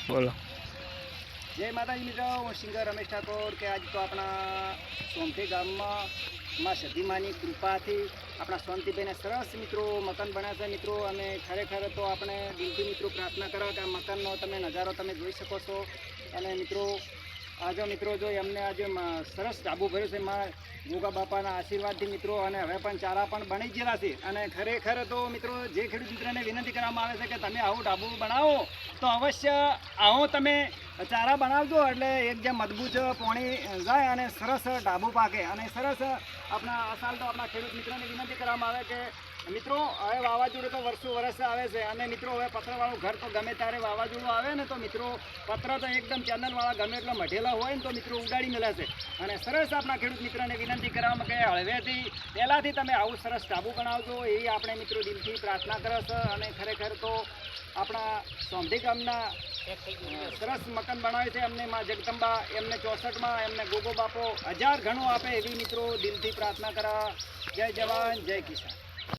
બોલો. જય માતાજી મિત્રો, હું સિંગર રમેશ ઠાકોર કે આજ તો આપણા સોમઠી ગામમાં માં સધીમાની કૃપાથી આપણા શાંતિભાઈને સરસ મિત્રો મકાન બન્યા છે મિત્રો. અને ખરેખર તો આપણે દિલથી મિત્રો પ્રાર્થના કરો કે આ મકાનનો તમે નજારો તમે જોઈ શકો છો. અને મિત્રો આજે મિત્રો જો એમને આજે સરસ ઢાબુ ભર્યું છે માં ગોગા બાપાના આશીર્વાદથી મિત્રો. અને હવે પણ ચારા પણ બની ગયેલા છે. અને ખરેખર તો મિત્રો જે ખેડૂત મિત્રને વિનંતી કરવામાં આવે છે કે તમે આવું ઢાબુ બનાવો તો અવશ્ય આવો તમે ચારા બનાવજો, એટલે એક જે મજબૂત પોણી જાય અને સરસ ઢાબુ પાકે. અને સરસ આપણા અસાલ તો આપણા ખેડૂત મિત્રોને વિનંતી કરવામાં આવે કે મિત્રો હવે વાવાઝોડું તો વર્ષે આવે છે. અને મિત્રો હવે પતરાવાળું ઘર તો ગમે ત્યારે વાવાઝોડું આવે ને તો મિત્રો પતરા તો એકદમ ચેનલવાળા ગમે એટલા મઢેલા હોય ને તો મિત્રો ઉડાડી મેળે છે. અને સરસ આપણા ખેડૂત મિત્રોને વિનંતી કરવામાં કે હળવેથી પહેલાંથી તમે આવું સરસ ઢાબુ બનાવજો એવી આપણે મિત્રો દિલથી પ્રાર્થના કરે છે. અને ખરેખર તો આપણા સોમઠી ગામના સરસ મકાન બનાવે છે એમને માં જગદંબા, એમને 64માં એમને ગોગો બાપો 1000 ઘણું આપે એવી મિત્રો દિલથી પ્રાર્થના કરા. જય જવાન જય કિસાન.